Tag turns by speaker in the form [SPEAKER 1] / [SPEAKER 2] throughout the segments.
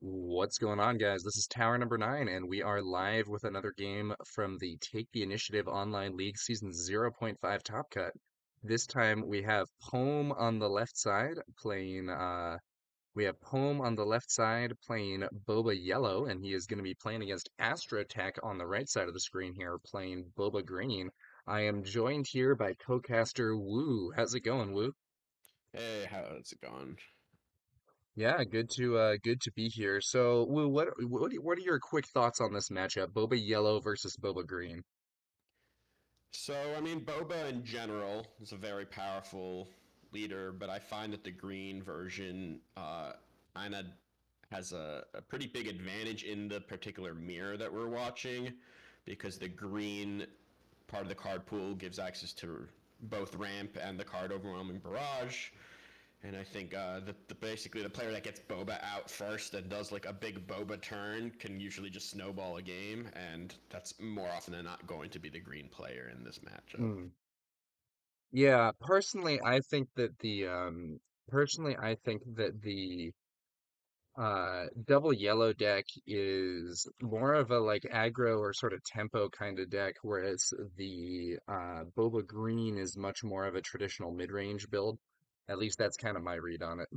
[SPEAKER 1] What's going on, guys? This is Tower number 9, and we are live with another game from the Take the Initiative Online League Season 0.5 Top Cut. This time we have Poem on the left side playing Boba Yellow, and he is going to be playing against Astrotech on the right side of the screen here, playing Boba Green. I am joined here by co-caster Woo. How's it going, Woo?
[SPEAKER 2] Hey, how's it going?
[SPEAKER 1] Yeah, good to be here. So, Woo, what are your quick thoughts on this matchup? Boba Yellow versus Boba Green.
[SPEAKER 2] So, Boba in general is a very powerful leader, but I find that the green version kind of has a pretty big advantage in the particular mirror that we're watching because the green part of the card pool gives access to both ramp and the card overwhelming barrage. And I think basically the player that gets Boba out first and does like a big Boba turn can usually just snowball a game, and that's more often than not going to be the green player in this matchup.
[SPEAKER 1] Hmm. Yeah, personally I think that the double yellow deck is more of a like aggro or sort of tempo kind of deck, whereas the Boba Green is much more of a traditional mid-range build. At least that's kind of my read on it.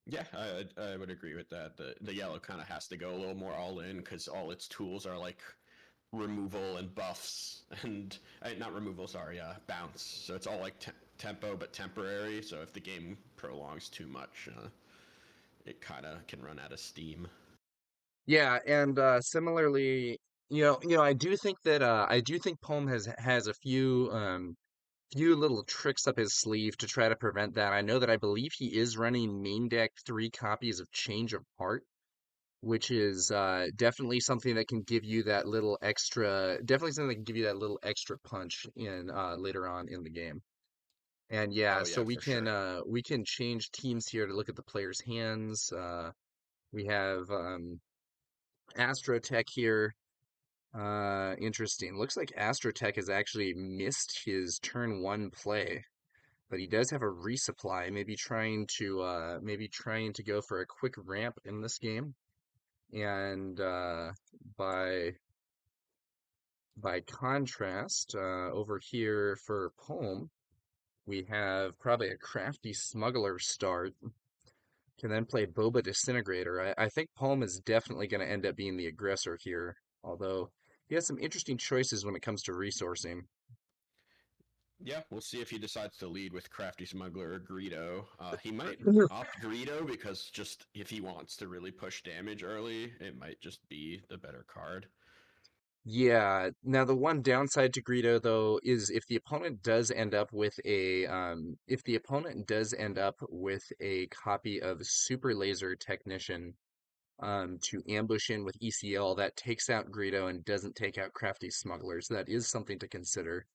[SPEAKER 2] Yeah, I would agree with that. The yellow kind of has to go a little more all in because all its tools are like removal and buffs and not removal, sorry, bounce. So it's all like tempo but temporary. So if the game prolongs too much, it kind of can run out of steam.
[SPEAKER 1] Yeah, and similarly, I do think Poem has a few little tricks up his sleeve to try to prevent that. I believe he is running main deck 3 copies of Change of Heart, which is definitely something that can give you that little extra, definitely something that can give you that little extra punch in later on in the game. And yeah,
[SPEAKER 2] Oh
[SPEAKER 1] so
[SPEAKER 2] yeah, for sure.
[SPEAKER 1] we can change teams here to look at the players' hands. We have Astrotech here. Interesting. Looks like Astrotech has actually missed his turn 1 play, but he does have a resupply, maybe trying to go for a quick ramp in this game. And by by contrast, over here for Poem, we have probably a crafty smuggler start. Can then play Boba Disintegrator. I think Poem is definitely going to end up being the aggressor here, although he has some interesting choices when it comes to resourcing.
[SPEAKER 2] Yeah, we'll see if he decides to lead with Crafty Smuggler or Greedo. He might opt Greedo because just if he wants to really push damage early, it might just be the better card.
[SPEAKER 1] Yeah. Now the one downside to Greedo though is if the opponent does end up with a copy of Super Laser Technician to ambush in with ECL, that takes out Greedo and doesn't take out Crafty Smugglers. That is something to consider.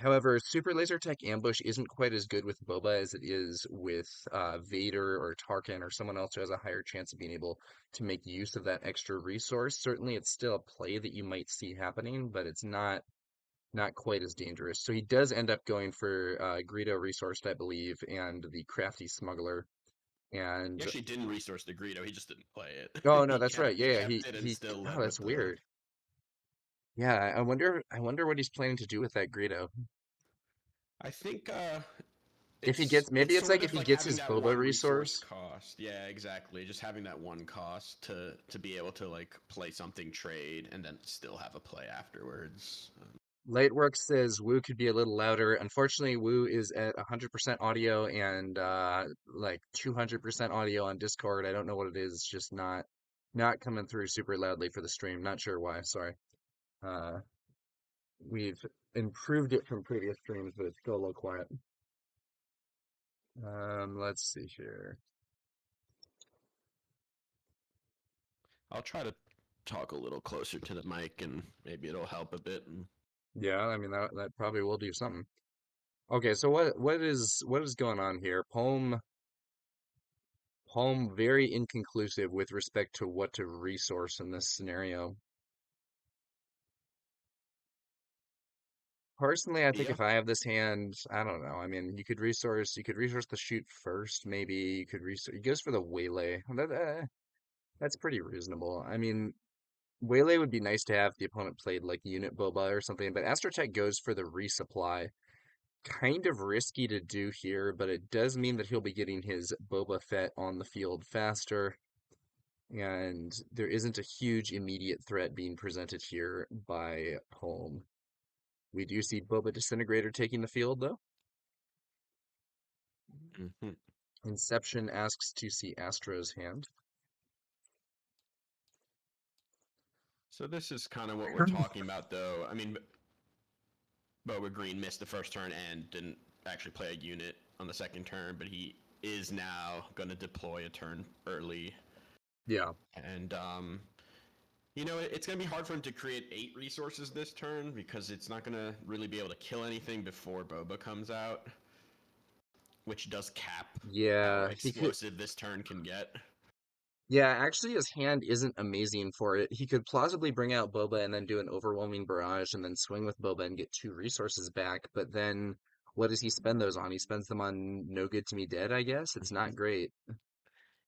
[SPEAKER 1] However, Super Laser Tech Ambush isn't quite as good with Boba as it is with Vader or Tarkin or someone else who has a higher chance of being able to make use of that extra resource. Certainly, it's still a play that you might see happening, but it's not quite as dangerous. So he does end up going for Greedo Resourced, I believe, and the Crafty Smuggler.
[SPEAKER 2] He
[SPEAKER 1] And
[SPEAKER 2] actually didn't resource the Greedo; he just didn't play
[SPEAKER 1] oh
[SPEAKER 2] it.
[SPEAKER 1] no, that's right.
[SPEAKER 2] He
[SPEAKER 1] Yeah,
[SPEAKER 2] kept it and
[SPEAKER 1] he.
[SPEAKER 2] still
[SPEAKER 1] Oh,
[SPEAKER 2] led
[SPEAKER 1] that's
[SPEAKER 2] with the.
[SPEAKER 1] weird. Yeah, I wonder what he's planning to do with that Greedo.
[SPEAKER 2] I think
[SPEAKER 1] If he
[SPEAKER 2] it's
[SPEAKER 1] gets, maybe
[SPEAKER 2] it's
[SPEAKER 1] it's
[SPEAKER 2] sort
[SPEAKER 1] like if
[SPEAKER 2] of
[SPEAKER 1] he
[SPEAKER 2] like
[SPEAKER 1] gets
[SPEAKER 2] having
[SPEAKER 1] his
[SPEAKER 2] that
[SPEAKER 1] Boba
[SPEAKER 2] one resource
[SPEAKER 1] resource.
[SPEAKER 2] cost. Yeah, exactly. Just having that one cost to be able to like play something trade and then still have a play afterwards.
[SPEAKER 1] Lightworks says Woo could be a little louder. Unfortunately, Woo is at 100% audio and like 200% audio on Discord. I don't know what it is. It's just not coming through super loudly for the stream. Not sure why. Sorry. Uh, we've improved it from previous streams, but it's still a little quiet. Let's see here.
[SPEAKER 2] I'll try to talk a little closer to the mic and maybe it'll help a bit.
[SPEAKER 1] Yeah, I mean that probably will do something. Okay, so what is going on here? Poem very inconclusive with respect to what to resource in this scenario. Personally, I think
[SPEAKER 2] Yeah.
[SPEAKER 1] if I have this hand, I don't know. I mean, you could resource the shoot first, maybe you could resource. He goes for the waylay. That's pretty reasonable. I mean, waylay would be nice to have if the opponent played like unit boba or something, but Astrotech goes for the resupply. Kind of risky to do here, but it does mean that he'll be getting his Boba Fett on the field faster, and there isn't a huge immediate threat being presented here by home. We do see Boba Disintegrator taking the field, though.
[SPEAKER 2] Hmm.
[SPEAKER 1] Inception asks to see Astro's hand.
[SPEAKER 2] So this is kind of what we're talking about, though. I mean, Boba Green missed the first turn and didn't actually play a unit on the second turn, but he is now going to deploy a turn early.
[SPEAKER 1] Yeah.
[SPEAKER 2] And, it's going to be hard for him to create 8 resources this turn because it's not going to really be able to kill anything before Boba comes out, which does cap how
[SPEAKER 1] Yeah, he could.
[SPEAKER 2] explosive this turn can get.
[SPEAKER 1] Yeah, actually, his hand isn't amazing for it. He could plausibly bring out Boba and then do an overwhelming barrage and then swing with Boba and get 2 resources back. But then what does he spend those on? He spends them on No Good to Me Dead, I guess. It's not great.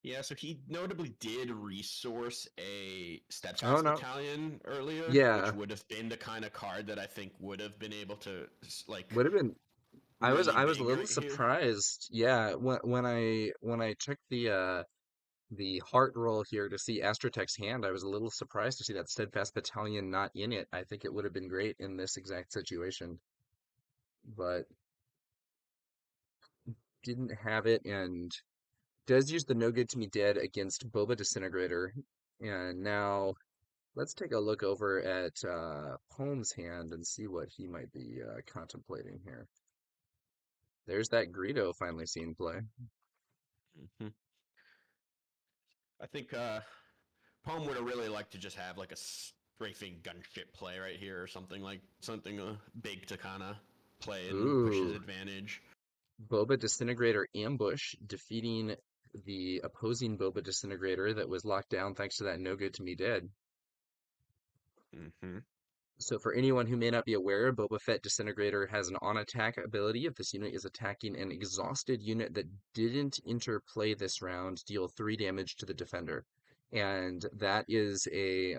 [SPEAKER 2] Yeah, so he notably did resource a
[SPEAKER 1] Oh,
[SPEAKER 2] steadfast
[SPEAKER 1] no.
[SPEAKER 2] battalion earlier, which
[SPEAKER 1] Yeah,
[SPEAKER 2] would have been the kind of card that I think would have been able to like
[SPEAKER 1] would have been.
[SPEAKER 2] really
[SPEAKER 1] I was a
[SPEAKER 2] big
[SPEAKER 1] little
[SPEAKER 2] right here.
[SPEAKER 1] surprised. Yeah, when I took the heart roll here to see Astrotech's hand, I was a little surprised to see that steadfast battalion not in it. I think it would have been great in this exact situation, but didn't have it and does use the No Good to Me Dead against Boba Disintegrator. And now let's take a look over at Poem's hand and see what he might be contemplating here. There's that Greedo finally seen play.
[SPEAKER 2] Hmm. I think Poem would have really liked to just have like a strafing gunship play right here or something like something big to kind of play and push his
[SPEAKER 1] Ooh,
[SPEAKER 2] advantage.
[SPEAKER 1] Boba Disintegrator ambush, defeating the opposing Boba Disintegrator that was locked down thanks to that No Good to Me Dead.
[SPEAKER 2] Hmm.
[SPEAKER 1] So for anyone who may not be aware, Boba Fett Disintegrator has an on-attack ability. If this unit is attacking an exhausted unit that didn't interplay this round, deal 3 damage to the defender. And that is a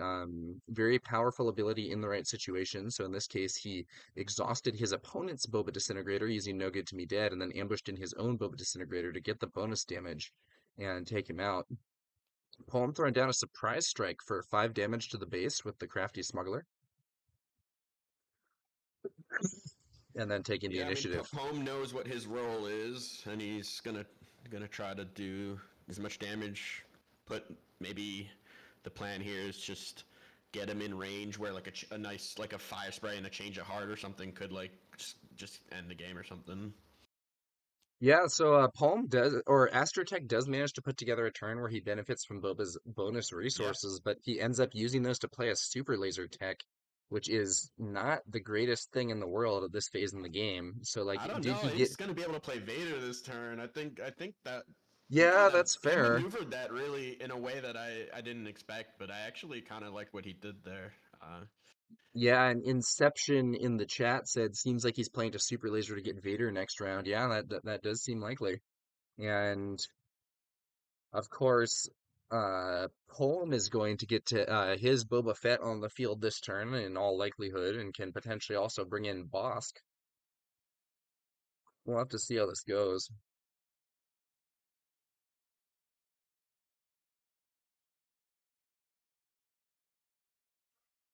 [SPEAKER 1] very powerful ability in the right situation. So in this case, he exhausted his opponent's Boba Disintegrator using No Good to Me Dead, and then ambushed in his own Boba Disintegrator to get the bonus damage and take him out. Poem throwing down a surprise strike for 5 damage to the base with the Crafty Smuggler, and then taking the
[SPEAKER 2] Yeah, I mean,
[SPEAKER 1] initiative.
[SPEAKER 2] Poem knows what his role is, and he's gonna try to do as much damage. Put maybe the plan here is just get him in range where like a nice like a fire spray and a change of heart or something could like just end the game or something.
[SPEAKER 1] Yeah, so Palm does, or Astrotech does manage to put together a turn where he benefits from Boba's bonus
[SPEAKER 2] Yeah,
[SPEAKER 1] resources, but he ends up using those to play a super laser tech, which is not the greatest thing in the world at this phase in the game. So, like,
[SPEAKER 2] I don't
[SPEAKER 1] did
[SPEAKER 2] know.
[SPEAKER 1] he get?
[SPEAKER 2] He's gonna be able to play Vader this turn. I think that
[SPEAKER 1] Yeah, that's
[SPEAKER 2] he
[SPEAKER 1] fair.
[SPEAKER 2] maneuvered that really in a way that I didn't expect, but I actually kind of like what he did there.
[SPEAKER 1] Yeah, and Inception in the chat said seems like he's playing to super laser to get Vader next round. Yeah, that does seem likely. And of course, Holm is going to get to his Boba Fett on the field this turn in all likelihood, and can potentially also bring in Bosk. We'll have to see how this goes.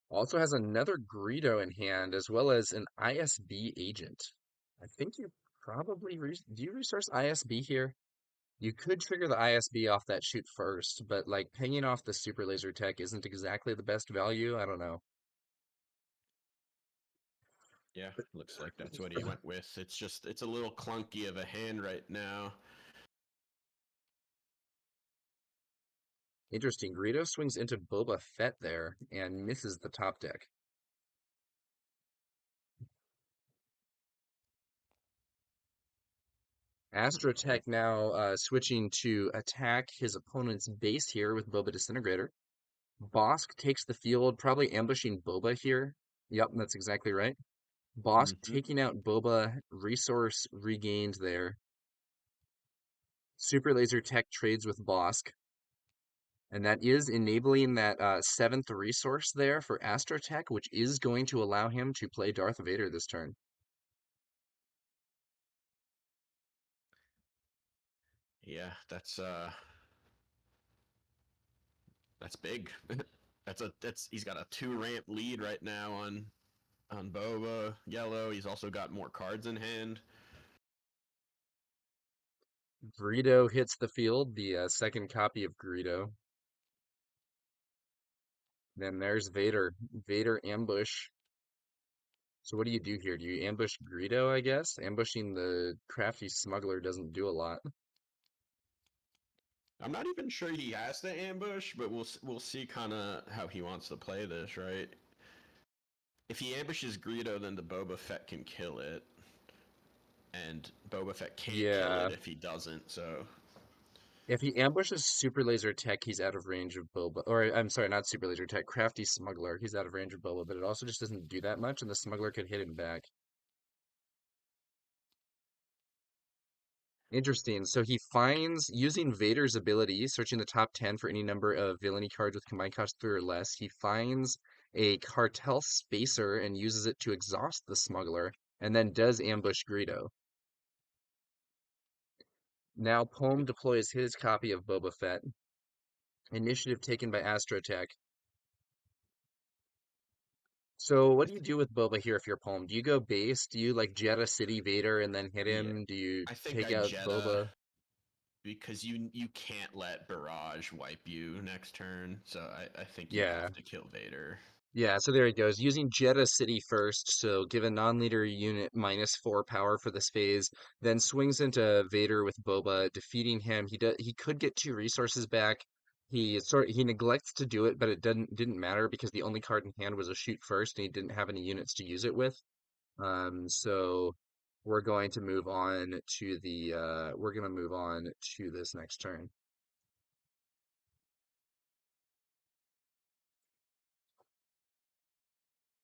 [SPEAKER 1] Also has another Greedo in hand, as well as an ISB agent. I think you probably do you resource ISB here? You could trigger the ISB off that shoot first, but like pinging off the super laser tech isn't exactly the best value. I don't know.
[SPEAKER 2] Yeah, looks like that's what he went with. It's a little clunky of a hand right now.
[SPEAKER 1] Interesting. Greedo swings into Boba Fett there and misses the top deck. Astrotech now switching to attack his opponent's base here with Boba Disintegrator. Bosk takes the field, probably ambushing Boba here. Yep, that's exactly right. Bosk
[SPEAKER 2] Mm-hmm.
[SPEAKER 1] taking out Boba, resource regained there. Super Laser Tech trades with Bosk, and that is enabling that seventh resource there for Astrotech, which is going to allow him to play Darth Vader this turn.
[SPEAKER 2] Yeah, that's big. That's he's got a 2 ramp lead right now on Boba yellow. He's also got more cards in hand.
[SPEAKER 1] Greedo hits the field, the second copy of Greedo. Then there's Vader. Vader ambush. So what do you do here? Do you ambush Greedo, I guess? Ambushing the crafty smuggler doesn't do a lot.
[SPEAKER 2] I'm not even sure he has to ambush, but we'll see kind of how he wants to play this, right? If he ambushes Greedo, then the Boba Fett can kill it, and Boba Fett can't kill
[SPEAKER 1] Yeah.
[SPEAKER 2] it if he doesn't. So
[SPEAKER 1] If he ambushes Super Laser Tech, he's out of range of Boba. Or, I'm sorry, not Super Laser Tech, Crafty Smuggler. He's out of range of Boba, but it also just doesn't do that much, and the Smuggler could hit him back. Interesting. So he finds, using Vader's ability, searching the top 10 for any number of villainy cards with combined cost 3 or less, he finds a Cartel Spacer and uses it to exhaust the Smuggler, and then does ambush Greedo. Now Poem deploys his copy of Boba Fett. Initiative taken by Astrotech. So what
[SPEAKER 2] I
[SPEAKER 1] do you
[SPEAKER 2] think
[SPEAKER 1] do with Boba here if you're Poem? Do you go base? Do you like Jeddah City Vader and then hit
[SPEAKER 2] yeah,
[SPEAKER 1] him? Do you
[SPEAKER 2] I think
[SPEAKER 1] take
[SPEAKER 2] I
[SPEAKER 1] out
[SPEAKER 2] Jetta
[SPEAKER 1] Boba?
[SPEAKER 2] because you can't let Barrage wipe you next turn. So I think you
[SPEAKER 1] Yeah.
[SPEAKER 2] have to kill Vader.
[SPEAKER 1] Yeah, so there he goes. Using Jeddah City first, so give a non-leader unit -4 power for this phase, then swings into Vader with Boba, defeating him. He could get 2 resources back. He neglects to do it, but it didn't matter because the only card in hand was a shoot first, and he didn't have any units to use it with. So we're going to move on to this next turn.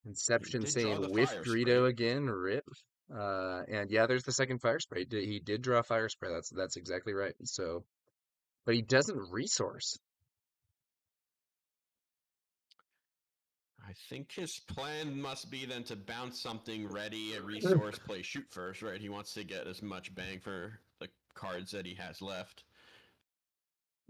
[SPEAKER 2] He
[SPEAKER 1] Inception
[SPEAKER 2] did draw
[SPEAKER 1] saying
[SPEAKER 2] the
[SPEAKER 1] with
[SPEAKER 2] fire
[SPEAKER 1] Greedo
[SPEAKER 2] spray.
[SPEAKER 1] again, rip. And yeah, there's the second fire spray. He did draw fire spray. That's exactly right. So, but he doesn't resource.
[SPEAKER 2] I think his plan must be then to bounce something ready, a resource, play shoot first, right? He wants to get as much bang for the cards that he has left.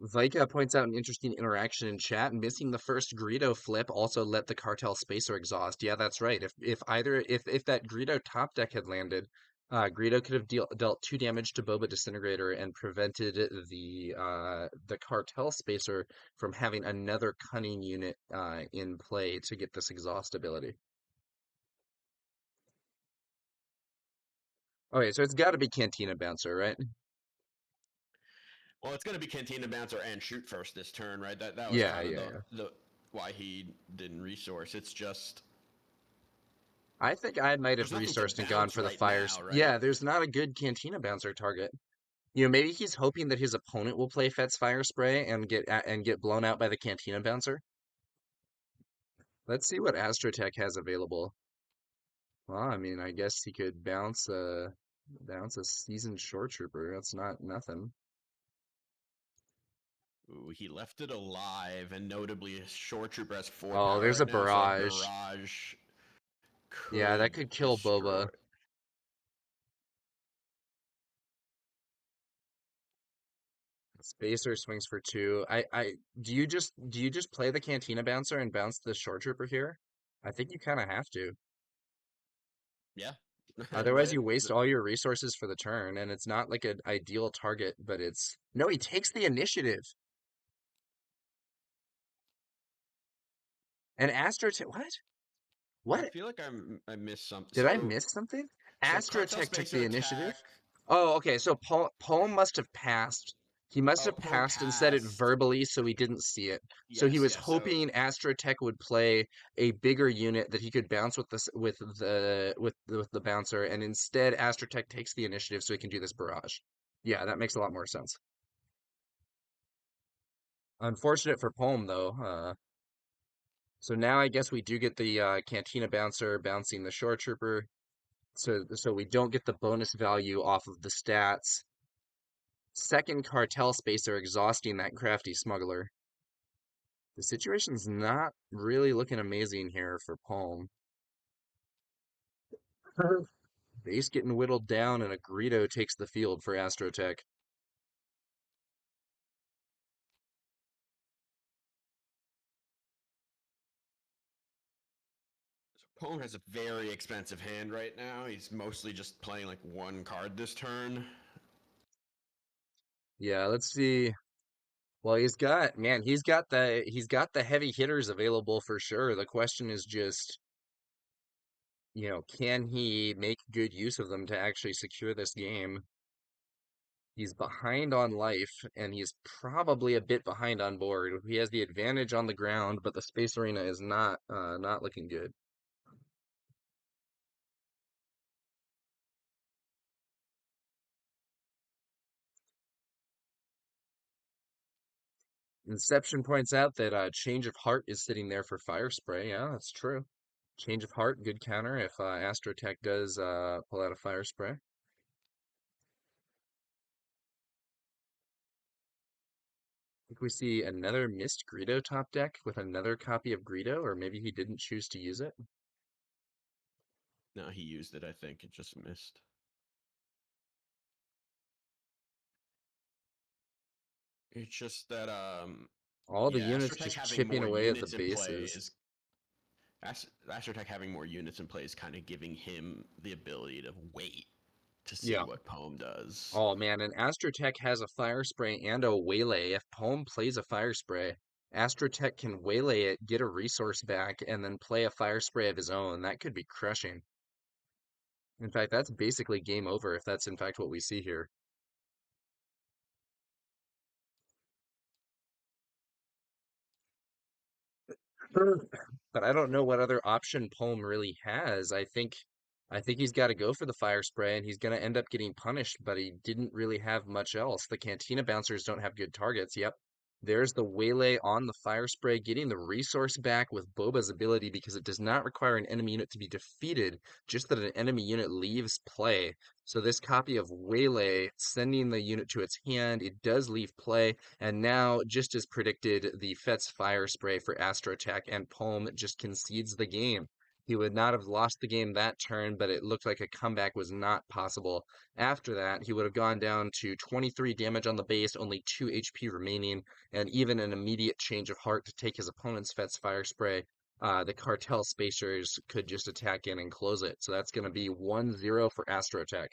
[SPEAKER 1] Vika points out an interesting interaction in chat. Missing the first Greedo flip also let the cartel spacer exhaust. Yeah, that's right. If that Greedo top deck had landed, Greedo could have dealt 2 damage to Boba Disintegrator and prevented the cartel spacer from having another cunning unit in play to get this exhaust ability. Okay, so it's got to be Cantina Bouncer, right?
[SPEAKER 2] Well, it's going to be Cantina Bouncer and shoot first this turn, right? That was
[SPEAKER 1] Yeah,
[SPEAKER 2] kind of
[SPEAKER 1] yeah,
[SPEAKER 2] the
[SPEAKER 1] yeah.
[SPEAKER 2] the why he didn't resource. It's just
[SPEAKER 1] I think I might have
[SPEAKER 2] there's nothing to
[SPEAKER 1] resourced and gone
[SPEAKER 2] bounce
[SPEAKER 1] for the
[SPEAKER 2] right
[SPEAKER 1] fires.
[SPEAKER 2] now, right?
[SPEAKER 1] Yeah, there's not a good Cantina Bouncer target. Maybe he's hoping that his opponent will play Fett's Fire Spray and get blown out by the Cantina Bouncer. Let's see what Astrotech has available. Well, I mean, I guess he could bounce a seasoned shore trooper. That's not nothing.
[SPEAKER 2] Ooh, he left it alive, and notably, Shore Trooper has 4 power
[SPEAKER 1] Oh, there's
[SPEAKER 2] right
[SPEAKER 1] a
[SPEAKER 2] now, so a
[SPEAKER 1] barrage.
[SPEAKER 2] barrage
[SPEAKER 1] Yeah, that
[SPEAKER 2] could
[SPEAKER 1] could kill
[SPEAKER 2] destroy.
[SPEAKER 1] Boba. Spacer swings for 2. Do you just play the Cantina Bouncer and bounce the shore trooper here? I think you kind of have to.
[SPEAKER 2] Yeah,
[SPEAKER 1] Otherwise,
[SPEAKER 2] right.
[SPEAKER 1] you waste all your resources for the turn, and it's not like an ideal target, but it's... No, he takes the initiative. And Astrotech... What?
[SPEAKER 2] I
[SPEAKER 1] What?
[SPEAKER 2] feel like I missed something.
[SPEAKER 1] Did I
[SPEAKER 2] So
[SPEAKER 1] miss something?
[SPEAKER 2] Cartel
[SPEAKER 1] Astrotech took
[SPEAKER 2] Spacer
[SPEAKER 1] the initiative?
[SPEAKER 2] attack.
[SPEAKER 1] Oh, okay, so Poem must have passed. He must
[SPEAKER 2] Oh,
[SPEAKER 1] have
[SPEAKER 2] Poem
[SPEAKER 1] passed and said it
[SPEAKER 2] passed.
[SPEAKER 1] verbally, so he didn't see it. So he
[SPEAKER 2] Yes,
[SPEAKER 1] was
[SPEAKER 2] yes. So
[SPEAKER 1] hoping Astrotech would play a bigger unit that he could bounce with the bouncer, and instead Astrotech takes the initiative so he can do this barrage. Yeah, that makes a lot more sense. Unfortunate for Poem though. So now I guess we do get the Cantina Bouncer bouncing the Shore Trooper. So we don't get the bonus value off of the stats. Second cartel spacer exhausting that crafty smuggler. The situation's not really looking amazing here for Palm. Base getting whittled down, and a Greedo takes the field for Astrotech.
[SPEAKER 2] Pong has a very expensive hand right now. He's mostly just playing like one card this turn.
[SPEAKER 1] Yeah, let's see. Well, he's got the heavy hitters available for sure. The question is just, can he make good use of them to actually secure this game? He's behind on life, and he's probably a bit behind on board. He has the advantage on the ground, but the space arena is not looking good. Inception points out that Change of Heart is sitting there for Fire Spray. Yeah, that's true. Change of Heart, good counter if Astrotech does pull out a Fire Spray. I think we see another missed Greedo top deck with another copy of Greedo, or maybe he didn't choose to use it.
[SPEAKER 2] No, he used it, I think. It just missed. It's just that,
[SPEAKER 1] All the
[SPEAKER 2] yeah,
[SPEAKER 1] units
[SPEAKER 2] Astrotech
[SPEAKER 1] just
[SPEAKER 2] having
[SPEAKER 1] chipping
[SPEAKER 2] more
[SPEAKER 1] away at the
[SPEAKER 2] units in play
[SPEAKER 1] bases.
[SPEAKER 2] is Astrotech having more units in play is kind of giving him the ability to wait to see
[SPEAKER 1] Yeah.
[SPEAKER 2] what Poem does.
[SPEAKER 1] Oh man, and Astrotech has a Fire Spray and a Waylay. If Poem plays a Fire Spray, Astrotech can Waylay it, get a resource back, and then play a Fire Spray of his own. That could be crushing. In fact, that's basically game over if that's in fact what we see here. Sure. But I don't know what other option Poem really has. I think he's got to go for the Fire Spray, and he's going to end up getting punished, but he didn't really have much else. The Cantina Bouncers don't have good targets. Yep. There's the Waylay on the Fire Spray, getting the resource back with Boba's ability because it does not require an enemy unit to be defeated, just that an enemy unit leaves play. So this copy of Waylay sending the unit to its hand, it does leave play, and now, just as predicted, the Fett's Fire Spray for Astrotech, and Poem just concedes the game. He would not have lost the game that turn, but it looked like a comeback was not possible. After that, he would have gone down to 23 damage on the base, only 2 HP remaining, and even an immediate change of heart to take his opponent's Fett's Fire Spray. The cartel spacers could just attack in and close it. So that's going to be 1-0 for Astrotech.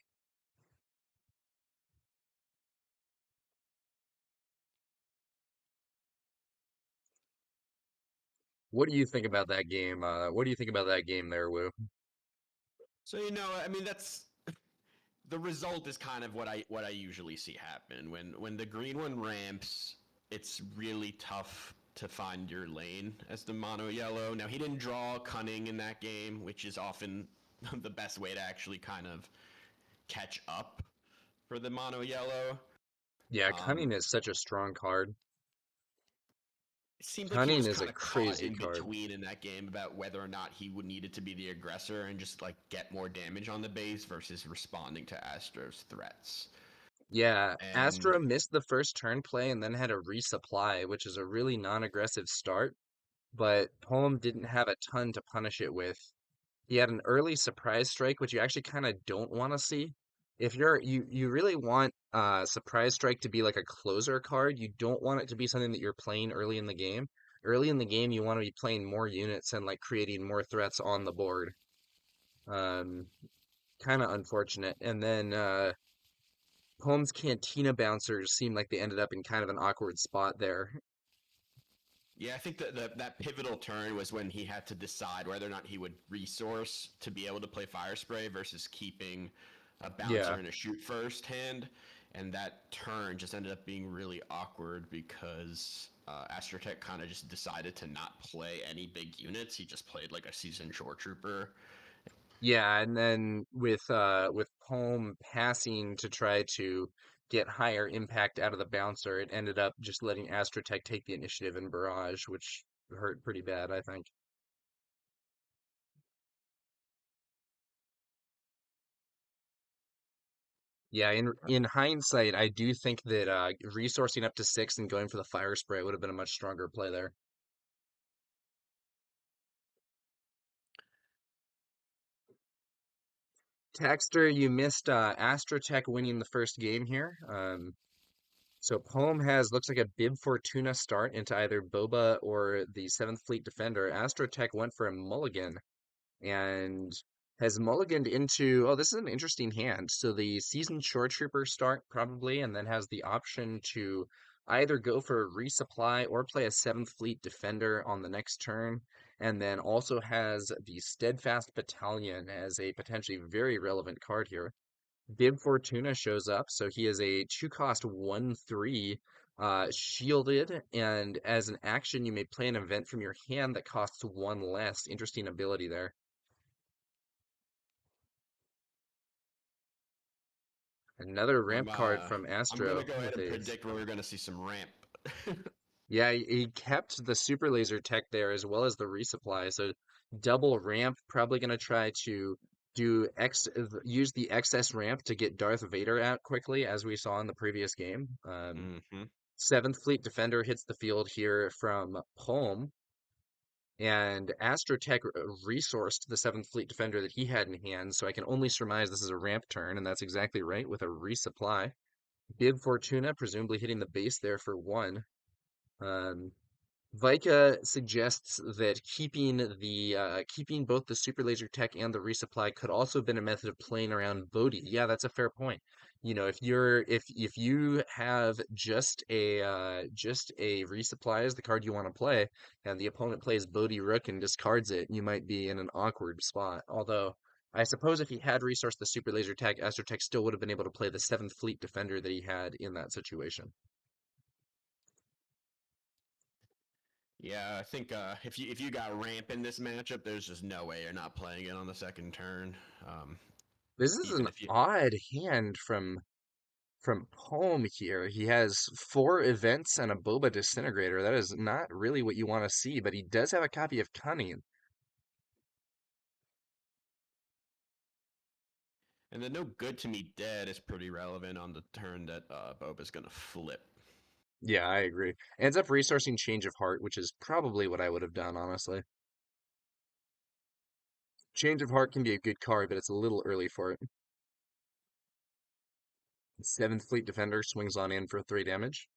[SPEAKER 1] What do you think about that game? What do you think about that game there, Woo?
[SPEAKER 2] So I mean, that's the result is kind of what I usually see happen when the green one ramps. It's really tough to find your lane as the mono yellow. Now he didn't draw Cunning in that game, which is often the best way to actually kind of catch up for the mono yellow.
[SPEAKER 1] Yeah,
[SPEAKER 2] Um,
[SPEAKER 1] Cunning is such a strong card.
[SPEAKER 2] it seemed like he
[SPEAKER 1] Cunning
[SPEAKER 2] was
[SPEAKER 1] is a
[SPEAKER 2] kind of caught
[SPEAKER 1] crazy
[SPEAKER 2] in
[SPEAKER 1] card.
[SPEAKER 2] between in that game about whether or not he would needed to be the aggressor and just like get more damage on the base versus responding to Astro's threats.
[SPEAKER 1] Yeah,
[SPEAKER 2] And
[SPEAKER 1] Astra missed the first turn play and then had a resupply, which is a really non-aggressive start, but Poem didn't have a ton to punish it with. He had an early surprise strike, which you actually kind of don't want to see. If you really want surprise strike to be like a closer card, you don't want it to be something that you're playing early in the game. Early in the game, you want to be playing more units and like creating more threats on the board. Um, Kind of unfortunate. And then Poem's Cantina Bouncers seemed like they ended up in kind of an awkward spot there.
[SPEAKER 2] yeah, I think that pivotal turn was when he had to decide whether or not he would resource to be able to play Fire Spray versus keeping a bouncer
[SPEAKER 1] Yeah.
[SPEAKER 2] and a shoot first hand. And that turn just ended up being really awkward because Astrotech kind of just decided to not play any big units. He just played like a seasoned shore trooper.
[SPEAKER 1] Yeah, and then with Poem passing to try to get higher impact out of the bouncer, it ended up just letting Astrotech take the initiative in Barrage, which hurt pretty bad, I think. Yeah, in hindsight, I do think that resourcing up to 6 and going for the fire spray would have been a much stronger play there. Taxter, you missed Astrotech winning the first game here. So Poem has looks like a Bib Fortuna start into either Boba or the Seventh Fleet Defender. Astrotech went for a mulligan and has mulliganed into, oh, this is an interesting hand. So the Seasoned Shore Trooper start probably, and then has the option to either go for a resupply or play a Seventh Fleet Defender on the next turn, and then also has the Steadfast Battalion as a potentially very relevant card here. Bib Fortuna shows up, so he is a 2-cost 1/3 shielded, and as an action, you may play an event from your hand that costs 1 less. Interesting ability there. Another
[SPEAKER 2] I'm
[SPEAKER 1] ramp card
[SPEAKER 2] uh
[SPEAKER 1] from
[SPEAKER 2] I'm gonna
[SPEAKER 1] Astro
[SPEAKER 2] go ahead
[SPEAKER 1] with
[SPEAKER 2] and
[SPEAKER 1] a
[SPEAKER 2] predict where we're gonna see some ramp.
[SPEAKER 1] yeah, he kept the super laser tech there as well as the resupply. So double ramp, probably gonna try to use the excess ramp to get Darth Vader out quickly, as we saw in the previous game.
[SPEAKER 2] Hmm.
[SPEAKER 1] Seventh Fleet Defender hits the field here from Palm, and Astrotech resourced the Seventh Fleet Defender that he had in hand. So I can only surmise this is a ramp turn, and that's exactly right with a resupply. Bib Fortuna, presumably hitting the base there for 1. Um, Vika suggests that keeping both the super laser tech and the resupply could also have been a method of playing around Bodhi. Yeah, that's a fair point. You know, if you have just a resupply as the card you want to play, and the opponent plays Bodhi Rook and discards it, you might be in an awkward spot. Although I suppose if he had resourced the super laser tech, Astrotech still would have been able to play the Seventh Fleet Defender that he had in that situation.
[SPEAKER 2] Yeah, I think if you got ramp in this matchup, there's just no way you're not playing it on the second turn. Um,
[SPEAKER 1] This is
[SPEAKER 2] even
[SPEAKER 1] an
[SPEAKER 2] if you
[SPEAKER 1] odd hand from home here. He has 4 events and a Boba Disintegrator. That is not really what you want to see, but he does have a copy of Cunning.
[SPEAKER 2] and then no good to me dead is pretty relevant on the turn that Boba's gonna flip.
[SPEAKER 1] Yeah, I agree. Ends up resourcing Change of Heart, which is probably what I would have done, honestly. Change of Heart can be a good card, but it's a little early for it. Seventh Fleet Defender swings on in for 3 damage.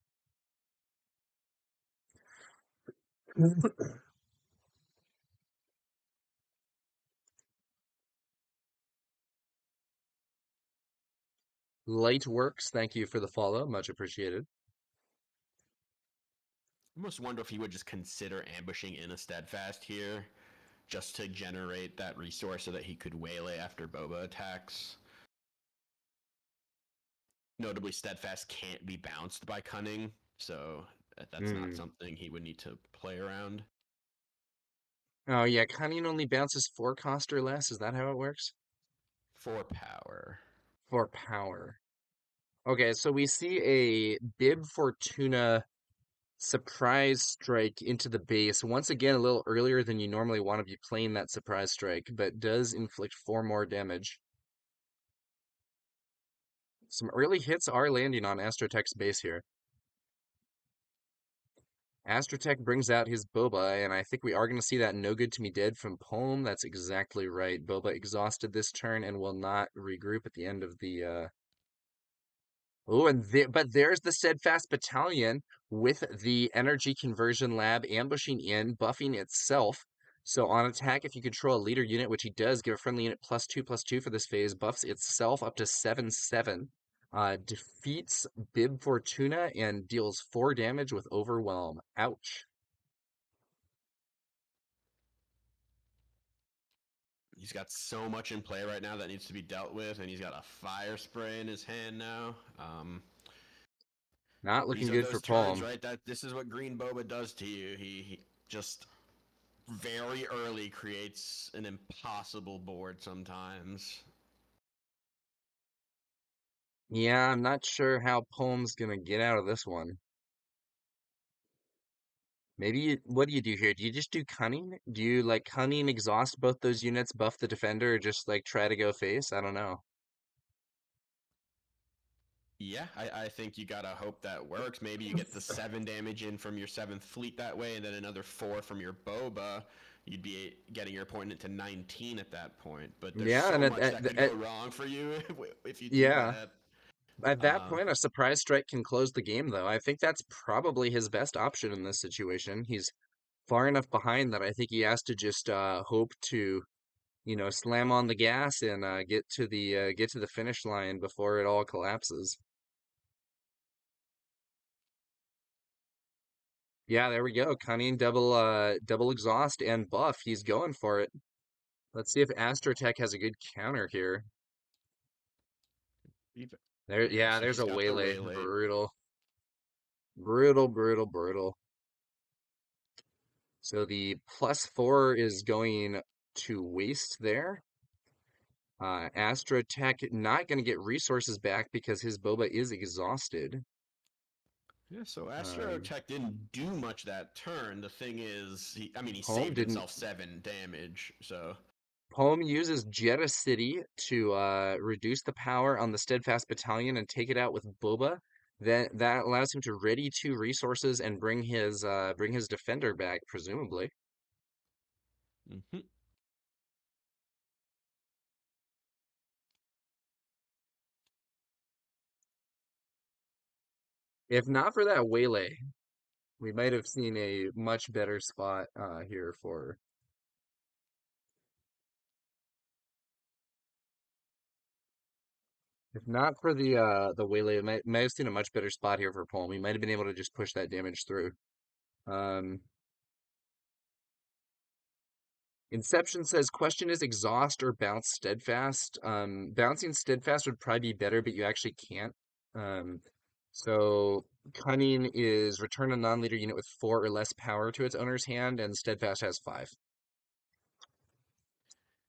[SPEAKER 1] Light Works, thank you for the follow. Much appreciated.
[SPEAKER 2] I almost wonder if he would just consider ambushing in a steadfast here, just to generate that resource so that he could waylay after Boba attacks. Notably, steadfast can't be bounced by cunning, so that's not
[SPEAKER 1] Hmm.
[SPEAKER 2] something he would need to play around.
[SPEAKER 1] Oh yeah, Cunning only bounces 4 cost or less. Is that how it works?
[SPEAKER 2] For power.
[SPEAKER 1] For power. Okay, so we see a Bib Fortuna surprise strike into the base. Once again, a little earlier than you normally want to be playing that surprise strike, but does inflict 4 more damage. Some early hits are landing on Astrotech's base here. Astrotech brings out his Boba, and I think we are going to see that No Good to Me Dead from Poem. That's exactly right. Boba exhausted this turn and will not regroup at the end of the Oh, and but there's the Steadfast Battalion with the Energy Conversion Lab ambushing in, buffing itself. So on attack, if you control a leader unit, which he does, give a friendly unit +2/+2 for this phase, buffs itself up to 7/7. Defeats Bib Fortuna and deals 4 damage with Overwhelm. Ouch.
[SPEAKER 2] He's got so much in play right now that needs to be dealt with, and he's got a fire spray in his hand now.
[SPEAKER 1] Not
[SPEAKER 2] These
[SPEAKER 1] looking
[SPEAKER 2] are
[SPEAKER 1] good for
[SPEAKER 2] those turns,
[SPEAKER 1] Palm.
[SPEAKER 2] right? That this is what Green Boba does to you. He just very early creates an impossible board sometimes.
[SPEAKER 1] Yeah, I'm not sure how Poem's gonna get out of this one. Maybe what do you do here? Do you just do cunning? Do you like cunning, exhaust both those units, buff the defender, or just like try to go face? I don't know.
[SPEAKER 2] Yeah, I think you gotta hope that works. Maybe you get the 7 damage in from your 7th fleet that way, and then another 4 from your Boba. You'd be getting your opponent to 19 at that point. But there's
[SPEAKER 1] Yeah,
[SPEAKER 2] so
[SPEAKER 1] and
[SPEAKER 2] much that could go wrong for you if you do
[SPEAKER 1] yeah,
[SPEAKER 2] that.
[SPEAKER 1] at that
[SPEAKER 2] Uh,
[SPEAKER 1] point, a surprise strike can close the game, though. I think that's probably his best option in this situation. He's far enough behind that I think he has to just hope to, slam on the gas and get to the finish line before it all collapses. Yeah, there we go. Cunning double exhaust and buff. He's going for it. Let's see if Astrotech has a good counter here. There,
[SPEAKER 2] yeah,
[SPEAKER 1] yeah,
[SPEAKER 2] so
[SPEAKER 1] there's
[SPEAKER 2] he's
[SPEAKER 1] a
[SPEAKER 2] got the
[SPEAKER 1] waylay.
[SPEAKER 2] waylay.
[SPEAKER 1] Brutal, brutal, brutal, brutal. So the +4 is going to waste there. Astrotech not going to get resources back because his Boba is exhausted.
[SPEAKER 2] Yeah, so
[SPEAKER 1] Um,
[SPEAKER 2] Astrotech didn't do much that turn. The thing is, I mean, he
[SPEAKER 1] Home
[SPEAKER 2] saved
[SPEAKER 1] didn't.
[SPEAKER 2] himself 7 damage. So
[SPEAKER 1] Home uses Jeddah City to reduce the power on the Steadfast Battalion and take it out with Boba. That allows him to ready 2 resources and bring his defender back, presumably.
[SPEAKER 2] mhm.
[SPEAKER 1] If not for that waylay, we might have seen a much better spot here for. If not for the waylay, might have seen a much better spot here for Palm. He might have been able to just push that damage through. Um, Inception says question is exhaust or bounce steadfast. Bouncing steadfast would probably be better, but you actually can't. Um, so cunning is return a non-leader unit with 4 or less power to its owner's hand, and steadfast has 5.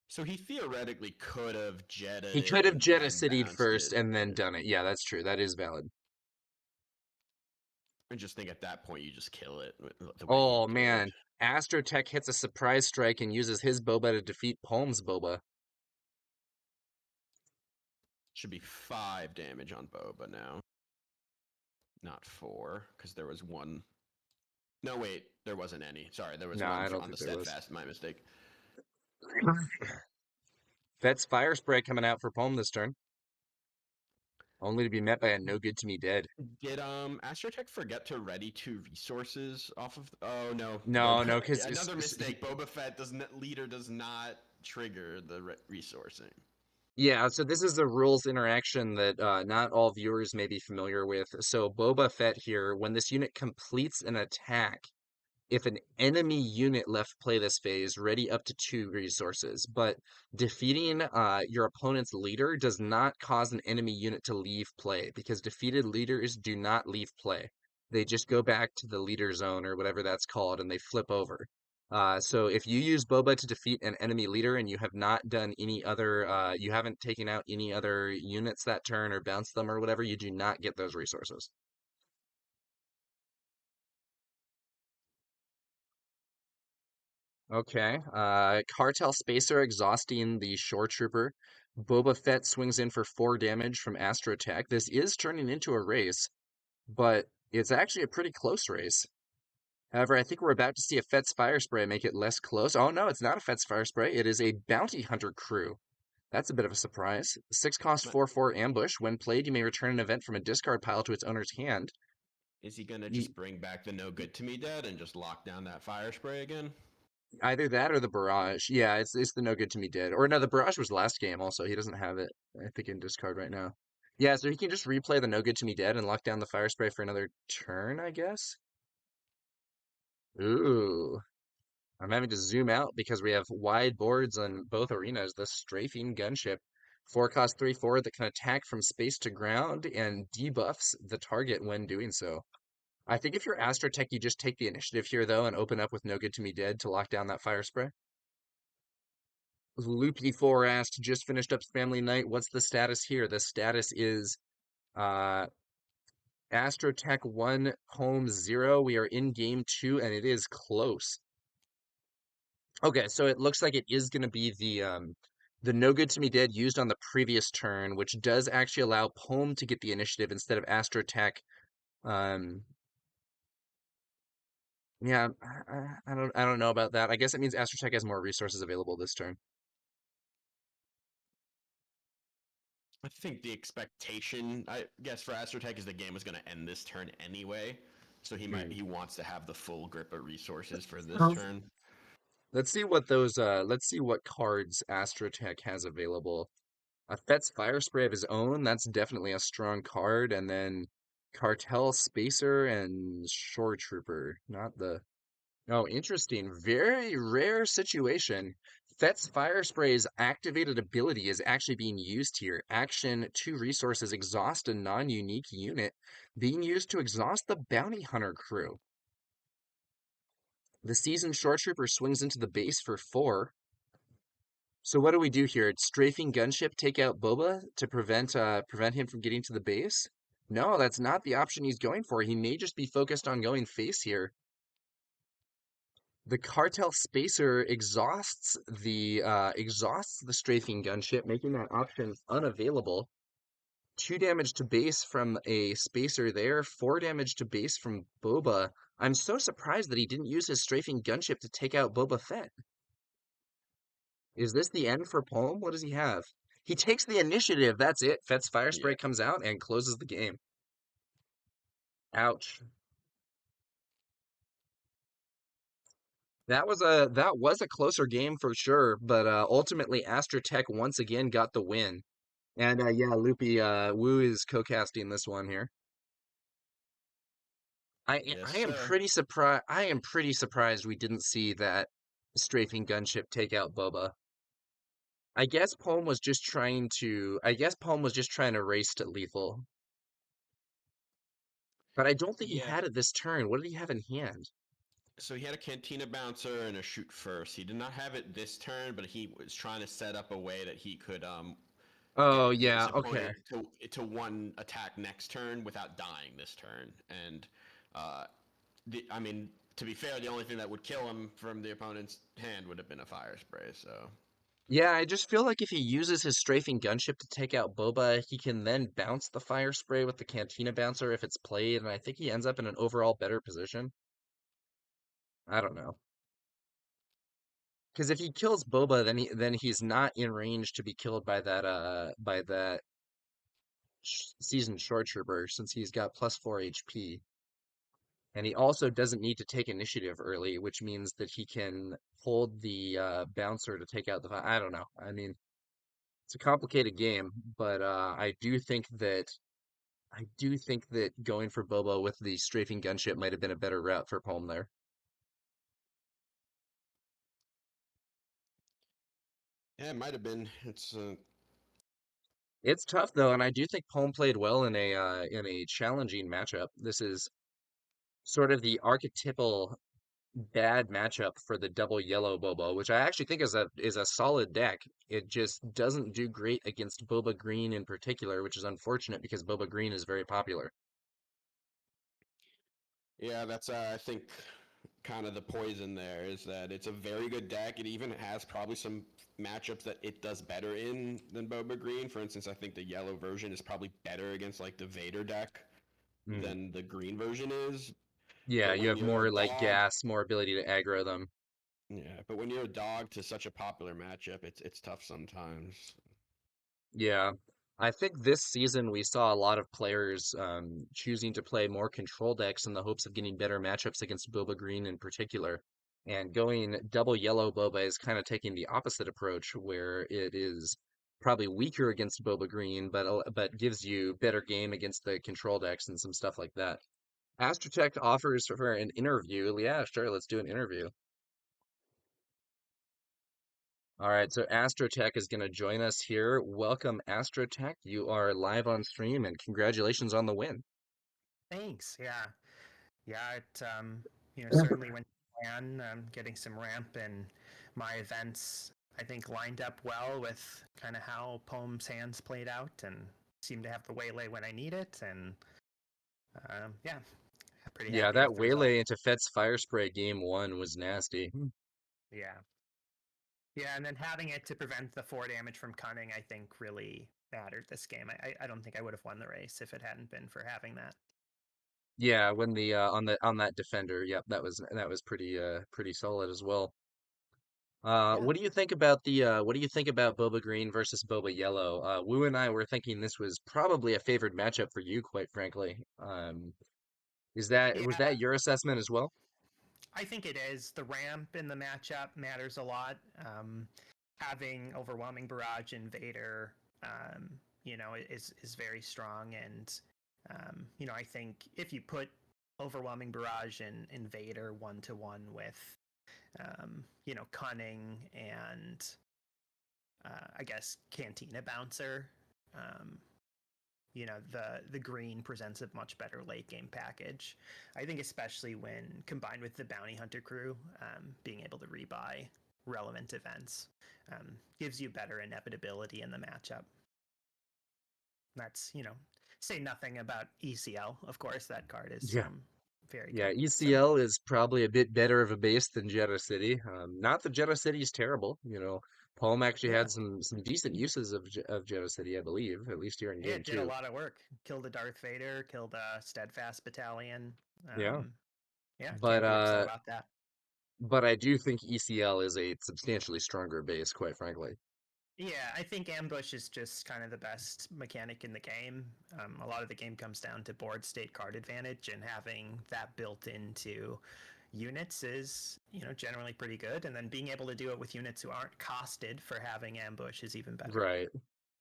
[SPEAKER 2] So he theoretically could have jetted
[SPEAKER 1] He
[SPEAKER 2] it
[SPEAKER 1] could have
[SPEAKER 2] and
[SPEAKER 1] Jeddah
[SPEAKER 2] then
[SPEAKER 1] City'd
[SPEAKER 2] bounced
[SPEAKER 1] first
[SPEAKER 2] it.
[SPEAKER 1] and then done it. Yeah, that's true. That is valid.
[SPEAKER 2] I just think at that point you just kill it the way he
[SPEAKER 1] Oh
[SPEAKER 2] did.
[SPEAKER 1] man, Astrotech hits a surprise strike and uses his Boba to defeat Palm's Boba.
[SPEAKER 2] Should be 5 damage on Boba now, not 4, because there was one. No, wait, there wasn't any. Sorry, there was
[SPEAKER 1] No,
[SPEAKER 2] one
[SPEAKER 1] I don't
[SPEAKER 2] on the
[SPEAKER 1] think there was.
[SPEAKER 2] steadfast. My mistake.
[SPEAKER 1] Vet's Fire Spray coming out for Palm this turn, only to be met by a no good to me dead.
[SPEAKER 2] Did Astrotech forget to ready 2 resources off of? Oh no,
[SPEAKER 1] No, no,
[SPEAKER 2] Boba.
[SPEAKER 1] because
[SPEAKER 2] Another mistake. Boba Fett leader does not trigger the resourcing.
[SPEAKER 1] yeah, so this is a rules interaction that not all viewers may be familiar with. So Boba Fett here, when this unit completes an attack, if an enemy unit left play this phase, ready up to 2 resources. But defeating your opponent's leader does not cause an enemy unit to leave play because defeated leaders do not leave play. They just go back to the leader zone or whatever that's called and they flip over. So if you use Boba to defeat an enemy leader and you have not done any other, you haven't taken out any other units that turn or bounced them or whatever, you do not get those resources. Okay. Cartel Spacer exhausting the Shore Trooper. Boba Fett swings in for 4 damage from Astrotech. This is turning into a race, but it's actually a pretty close race. However, I think we're about to see a Fett's Fire Spray make it less close. Oh no, it's not a Fett's Fire Spray. It is a Bounty Hunter crew. That's a bit of a surprise. 6 cost
[SPEAKER 2] But
[SPEAKER 1] 4/4 ambush. When played, you may return an event from a discard pile to its owner's hand.
[SPEAKER 2] is he gonna
[SPEAKER 1] Ye-
[SPEAKER 2] just bring back the no good to me dead and just lock down that fire spray again?
[SPEAKER 1] Either that or the barrage. Yeah, it's the no good to me dead. Or no, the barrage was last game also. He doesn't have it, I think, in discard right now. Yeah, so he can just replay the no good to me dead and lock down the fire spray for another turn, I guess. Ooh. I'm having to zoom out because we have wide boards on both arenas. The strafing gunship. 4 cost 3/4 that can attack from space to ground and debuffs the target when doing so. I think if you're Astrotech, you just take the initiative here though and open up with no good to me dead to lock down that fire spray. Loopy4 asked, just finished up Family Night. What's the status here? The status is uh, Astrotech 1, Home 0. We are in game 2, and it is close. Okay, so it looks like it is going to be The No Good to Me Dead used on the previous turn, which does actually allow Poem to get the initiative instead of Astrotech. Um, yeah, I don't know about that. I guess it means Astrotech has more resources available this turn.
[SPEAKER 2] I think the expectation, I guess, for Astrotech is the game was going to end this turn anyway, so
[SPEAKER 1] Hmm.
[SPEAKER 2] he wants to have the full grip of resources for this
[SPEAKER 1] Um,
[SPEAKER 2] turn.
[SPEAKER 1] let's see what cards Astrotech has available. Fet's Fire Spray of his own, that's definitely a strong card, and then Cartel Spacer and Shore Trooper, not the Oh, interesting. Very rare situation. Fet's Fire Spray's activated ability is actually being used here. Action, two resources, exhaust a non-unique unit, being used to exhaust the Bounty Hunter crew. The seasoned Shore Trooper swings into the base for 4. So what do we do here? Strafing Gunship take out Boba to prevent him from getting to the base? No, that's not the option he's going for. He may just be focused on going face here. The Cartel Spacer exhausts the strafing gunship, making that option unavailable. 2 damage to base from a spacer there, 4 damage to base from Boba. I'm so surprised that he didn't use his strafing gunship to take out Boba Fett. Is this the end for Palm? What does he have? He takes the initiative. That's it. Fett's Fire
[SPEAKER 2] Yeah.
[SPEAKER 1] Spray comes out and closes the game. Ouch. That was a closer game for sure, but ultimately Astrotech once again got the win. And yeah, Loopy, Woo is co-casting this one here.
[SPEAKER 2] Yes,
[SPEAKER 1] I am
[SPEAKER 2] sir.
[SPEAKER 1] pretty surprised. I am pretty surprised we didn't see that strafing gunship take out Boba. I guess Poem was just trying to race to lethal, but I don't think he
[SPEAKER 2] Yeah.
[SPEAKER 1] had it this turn. What did he have in hand?
[SPEAKER 2] So he had a Cantina Bouncer and a Shoot First. He did not have it this turn, but he was trying to set up a way that he could
[SPEAKER 1] Oh
[SPEAKER 2] get his
[SPEAKER 1] yeah, okay.
[SPEAKER 2] opponent to one attack next turn without dying this turn. And uh, I mean, to be fair, the only thing that would kill him from the opponent's hand would have been a Fire Spray. So
[SPEAKER 1] Yeah, I just feel like if he uses his strafing gunship to take out Boba, he can then bounce the fire spray with the Cantina Bouncer if it's played, and I think he ends up in an overall better position. I don't know. Because if he kills Boba, then he's not in range to be killed by that seasoned short trooper since he's got +4 HP, and he also doesn't need to take initiative early, which means that he can hold the bouncer to take out the. I don't know. I mean, it's a complicated game, but I do think that going for Boba with the strafing gunship might have been a better route for Palm there.
[SPEAKER 2] yeah, it might have been. It's
[SPEAKER 1] It's tough though, and I do think Palm played well in a challenging matchup. This is sort of the archetypal bad matchup for the double yellow Boba, which I actually think is a solid deck. It just doesn't do great against Boba Green in particular, which is unfortunate because Boba Green is very popular.
[SPEAKER 2] yeah, that's I think kind of the poison there is that it's a very good deck. It even has probably some matchups that it does better in than Boba Green. For instance, I think the yellow version is probably better against like the Vader deck
[SPEAKER 1] Hmm.
[SPEAKER 2] than the green version is.
[SPEAKER 1] Yeah,
[SPEAKER 2] But
[SPEAKER 1] you
[SPEAKER 2] when
[SPEAKER 1] have
[SPEAKER 2] you're a
[SPEAKER 1] more like
[SPEAKER 2] dog,
[SPEAKER 1] gas, more ability to aggro them.
[SPEAKER 2] yeah. But when you're a dog to such a popular matchup, it's tough sometimes.
[SPEAKER 1] Yeah. I think this season we saw a lot of players choosing to play more control decks in the hopes of getting better matchups against Boba Green in particular. And going double yellow Boba is kind of taking the opposite approach, where it is probably weaker against Boba Green, but gives you better game against the control decks and some stuff like that. Astrotech offers for an interview. Yeah, sure, let's do an interview. All right, so Astrotech is going to join us here. Welcome, Astrotech. You are live on stream, and congratulations on the win.
[SPEAKER 3] Thanks. Yeah. Yeah. Certainly went to plan, getting some ramp and my events, I think, lined up well with kind of how Poem's hands played out and seemed to have the waylay when I need it. And yeah, pretty
[SPEAKER 1] Yeah,
[SPEAKER 3] happy
[SPEAKER 1] that
[SPEAKER 3] with the result.
[SPEAKER 1] waylay into Fett's Fire Spray game 1 was nasty.
[SPEAKER 3] Yeah. Yeah, and then having it to prevent the 4 damage from Cunning, I think, really mattered this game. I don't think I would have won the race if it hadn't been for having that.
[SPEAKER 1] Yeah, when the on that defender, yep, that was pretty solid as well.
[SPEAKER 3] Yeah.
[SPEAKER 1] What do you think about the what do you think about Boba Green versus Boba Yellow? Wu and I were thinking this was probably a favored matchup for you, quite frankly. Is that was
[SPEAKER 3] Yeah,
[SPEAKER 1] that your assessment as well?
[SPEAKER 3] I think it is. The ramp in the matchup matters a lot. Having overwhelming barrage invader, is very strong, and I think if you put overwhelming barrage and invader 1-to-1 with, cunning and I guess cantina bouncer, um, the green presents a much better late game package. I think especially when combined with the bounty hunter crew, being able to rebuy relevant events gives you better inevitability in the matchup. That's say nothing about ECL. Of course, that card is
[SPEAKER 1] Yeah.
[SPEAKER 3] very
[SPEAKER 1] Yeah,
[SPEAKER 3] good. So
[SPEAKER 1] ECL is probably a bit better of a base than Jeddah City. Not that Jeddah City is terrible, you know. Palm actually
[SPEAKER 3] yeah,
[SPEAKER 1] had some decent uses of Jeddah City, I believe, at least here in
[SPEAKER 3] yeah,
[SPEAKER 1] game
[SPEAKER 3] it did a
[SPEAKER 1] two.
[SPEAKER 3] lot of work. Killed a Darth Vader, killed a Steadfast battalion.
[SPEAKER 1] Yeah.
[SPEAKER 3] Yeah,
[SPEAKER 1] But
[SPEAKER 3] can't be upset about that.
[SPEAKER 1] but I do think ECL is a substantially stronger base, quite frankly.
[SPEAKER 3] Yeah, I think ambush is just kind of the best mechanic in the game. A lot of the game comes down to board state card advantage, and having that built into units is, generally pretty good. And then being able to do it with units who aren't costed for having ambush is even better.
[SPEAKER 1] Right.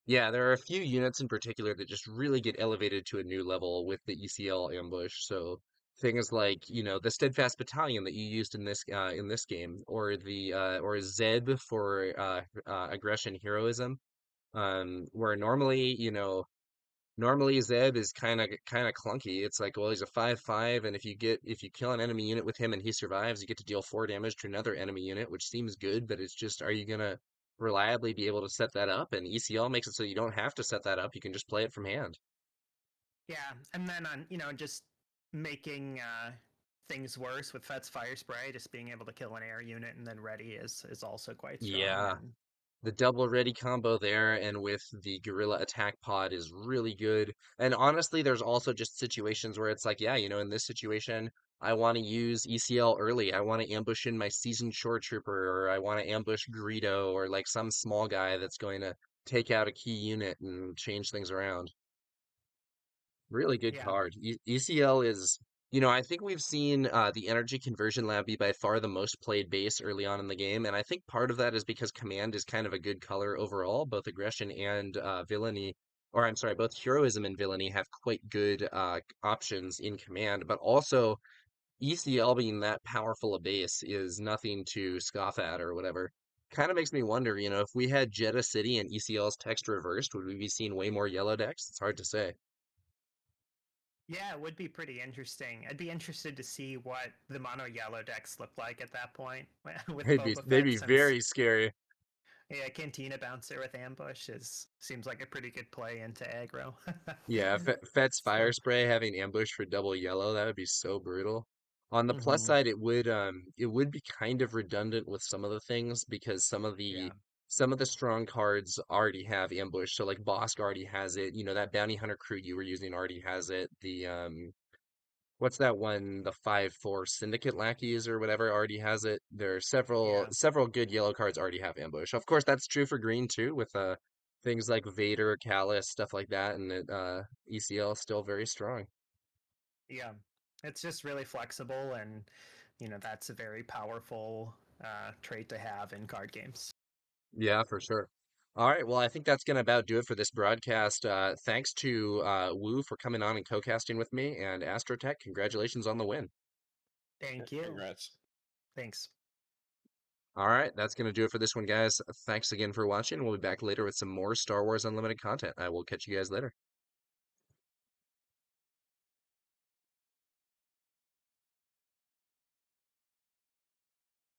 [SPEAKER 1] Yeah, there are a few units in particular that just really get elevated to a new level with the ECL ambush. So things like, you know, the Steadfast Battalion that you used in this game, or the or Zeb for aggression heroism, where normally, you know, normally Zeb is kind of clunky. It's like, well, he's a 5/5, and if you kill an enemy unit with him and he survives, you get to deal 4 damage to another enemy unit, which seems good, but it's just, are you gonna reliably be able to set that up? And ECL makes it so you don't have to set that up. You can just play it from hand.
[SPEAKER 3] Yeah, and then on just making things worse with Fet's fire spray, just being able to kill an air unit and then ready is also quite strong.
[SPEAKER 1] Yeah,
[SPEAKER 3] And
[SPEAKER 1] the double ready combo there and with the gorilla attack pod is really good. And honestly, there's also just situations where it's like, yeah, you know, in this situation, I want to use ECL early. I want to ambush in my seasoned shore trooper, or I want to ambush Greedo, or like some small guy that's going to take out a key unit and change things around. Really good
[SPEAKER 3] yeah,
[SPEAKER 1] card. ECL is, you know, I think we've seen the Energy Conversion Lab be by far the most played base early on in the game, and I think part of that is because Command is kind of a good color overall. Both aggression and villainy, or I'm sorry, both heroism and villainy have quite good options in Command, but also ECL being that powerful a base is nothing to scoff at or whatever. Kind of makes me wonder, you know, if we had Jeddah City and ECL's text reversed, would we be seeing way more yellow decks? It's hard to say.
[SPEAKER 3] yeah, it would be pretty interesting. I'd be interested to see what the mono yellow decks look like at that point with Boba
[SPEAKER 1] They'd
[SPEAKER 3] Fett,
[SPEAKER 1] be
[SPEAKER 3] since
[SPEAKER 1] very scary.
[SPEAKER 3] yeah, Cantina Bouncer with ambush is seems like a pretty good play into aggro.
[SPEAKER 1] Yeah, Fett's fire
[SPEAKER 3] So,
[SPEAKER 1] spray having ambush for double yellow, that would be so brutal. On the plus
[SPEAKER 3] hmm
[SPEAKER 1] side, it would be kind of redundant with some of the things because
[SPEAKER 3] yeah,
[SPEAKER 1] some of the strong cards already have ambush. So like Bosk already has it, you know, that bounty hunter crew you were using already has it. The what's that one? The 5/4 Syndicate Lackeys or whatever already has it. There are
[SPEAKER 3] yeah,
[SPEAKER 1] several good yellow cards already have ambush. Of course, that's true for green too, with things like Vader, Callus, stuff like that, and ECL is still very strong.
[SPEAKER 3] yeah. It's just really flexible, and that's a very powerful trait to have in card games.
[SPEAKER 1] Yeah, for sure. All right, well, I think that's gonna about do it for this broadcast. Thanks to Woo for coming on and co-casting with me, and Astrotech, congratulations on the win.
[SPEAKER 3] Thank you.
[SPEAKER 2] Congrats.
[SPEAKER 3] Thanks.
[SPEAKER 1] All right, that's going to do it for this one, guys. Thanks again for watching. We'll be back later with some more Star Wars Unlimited content. I will catch you guys later.